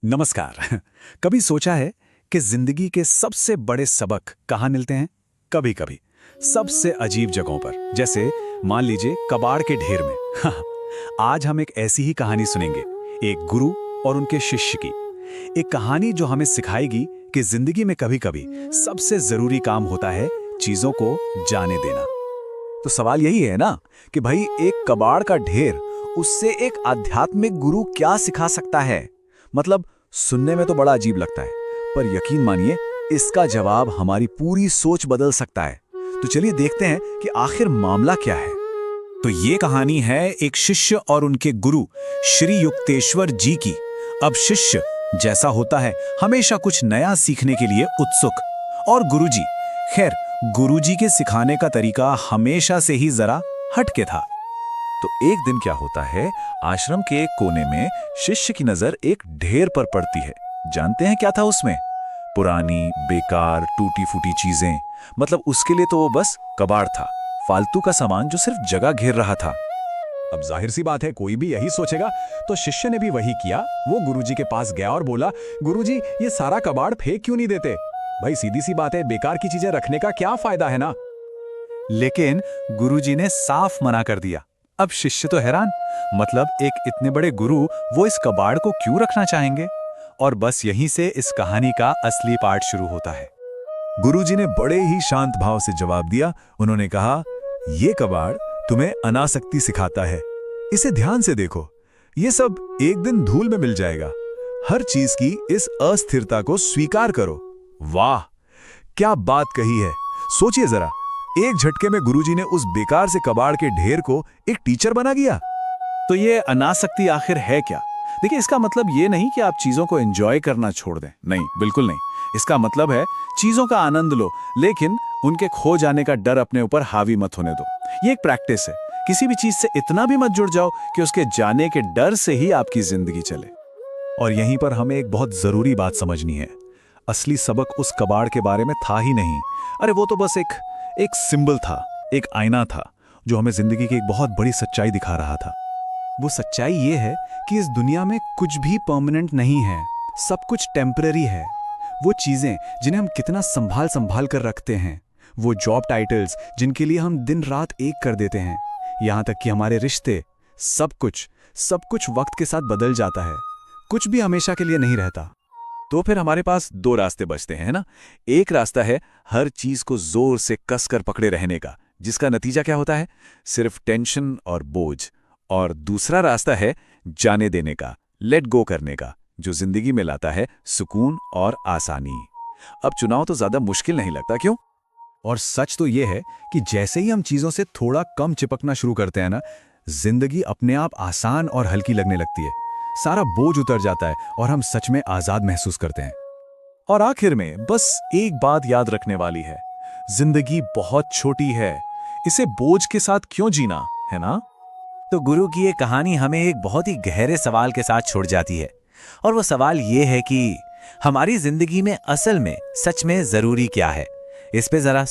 नमस्कार। कभी सोचा है कि जिंदगी के सबसे बड़े सबक कहाँ मिलते हैं? कभी कभी सबसे अजीब जगहों पर, जैसे मान लीजिए कबाड़ के ढेर में। आज हम एक ऐसी ही कहानी सुनेंगे, एक गुरु और उनके शिष्य की। एक कहानी जो हमें सिखाएगी कि जिंदगी में कभी कभी सबसे जरूरी काम होता है चीजों को जाने देना। तो सवाल यही है ना कि भाई, एक कबाड़ का ढेर, उससे एक आध्यात्मिक गुरु क्या सिखा सकता है? मतलब सुनने में तो बड़ा अजीब लगता है, पर यकीन मानिए इसका जवाब हमारी पूरी सोच बदल सकता है। तो चलिए देखते हैं कि आखिर मामला क्या है। तो ये कहानी है एक शिष्य और उनके गुरु श्री युक्तेश्वर जी की। अब शिष्य जैसा होता है, हमेशा कुछ नया सीखने के लिए उत्सुक, और गुरुजी, खैर गुरुजी के सिखाने का तरीका हमेशा से ही जरा हटके था। तो एक दिन क्या होता है, आश्रम के एक कोने में शिष्य की नजर एक ढेर पर पड़ती है। जानते हैं क्या था उसमें? पुरानी, बेकार, टूटी फूटी चीजें। मतलब उसके लिए तो वो बस कबाड़ था, फालतू का सामान जो सिर्फ जगह घेर रहा था। अब जाहिर सी बात है, कोई भी यही सोचेगा। तो शिष्य ने भी वही किया। वो गुरुजी के पास गया और बोला, गुरुजी ये सारा कबाड़ फेंक क्यों नहीं देते? भाई सीधी सी बात है, बेकार की चीजें रखने का क्या फायदा है ना। लेकिन गुरुजी ने साफ मना कर दिया। अब शिष्य तो हैरान, मतलब एक इतने बड़े गुरु वो इस कबाड़ को क्यों रखना चाहेंगे? और बस यहीं से इस कहानी का असली पार्ट शुरू होता है। गुरुजी ने बड़े ही शांत भाव से जवाब दिया। उन्होंने कहा, ये कबाड़ तुम्हें अनासक्ति सिखाता है। इसे ध्यान से देखो, ये सब एक दिन धूल में मिल जाएगा। हर चीज की इस अस्थिरता को स्वीकार करो। वाह, क्या बात कही है। सोचिए जरा, एक झटके में गुरुजी ने उस बेकार से कबाड़ के ढेर को एक टीचर बना दिया। तो ये अनासक्ति आखिर है क्या? देखिए, इसका मतलब ये नहीं कि आप चीजों को एंजॉय करना छोड़ दें, नहीं, बिल्कुल नहीं। इसका मतलब है चीजों का आनंद लो, लेकिन उनके खो जाने का डर अपने ऊपर हावी मत होने दो। ये एक प्रैक्टिस है। किसी भी चीज से इतना भी मत जुड़ जाओ कि उसके जाने के डर से ही आपकी जिंदगी चले। और यहीं पर हमें एक बहुत जरूरी बात समझनी है। असली सबक उस कबाड़ के बारे में था ही नहीं। अरे वो तो बस एक सिंबल था, एक आईना था, जो हमें जिंदगी की एक बहुत बड़ी सच्चाई दिखा रहा था। वो सच्चाई ये है कि इस दुनिया में कुछ भी परमानेंट नहीं है, सब कुछ टेम्पररी है। वो चीजें जिन्हें हम कितना संभाल संभाल कर रखते हैं, वो जॉब टाइटल्स जिनके लिए हम दिन रात एक कर देते हैं, यहाँ तक कि हमारे रिश्ते, सब कुछ वक्त के साथ बदल जाता है। कुछ भी हमेशा के लिए नहीं रहता। तो फिर हमारे पास दो रास्ते बचते हैं ना। एक रास्ता है हर चीज को जोर से कसकर पकड़े रहने का, जिसका नतीजा क्या होता है? सिर्फ टेंशन और बोझ। और दूसरा रास्ता है जाने देने का, लेट गो करने का, जो जिंदगी में लाता है सुकून और आसानी। अब चुनाव तो ज्यादा मुश्किल नहीं लगता, क्यों? और सच तो यह है कि जैसे ही हम चीजों से थोड़ा कम चिपकना शुरू करते हैं ना, जिंदगी अपने आप आसान और हल्की लगने लगती है। सारा बोझ उतर जाता है और हम सच में आजाद महसूस करते हैं। और आखिर में बस एक बात याद रखने वाली है, जिंदगी बहुत छोटी है, इसे बोझ के साथ क्यों जीना, है ना? तो गुरु की ये कहानी हमें एक बहुत ही गहरे सवाल के साथ छोड़ जाती है। और वो सवाल ये है कि हमारी जिंदगी में असल में सच में जरूरी क्या है? इस पे जरा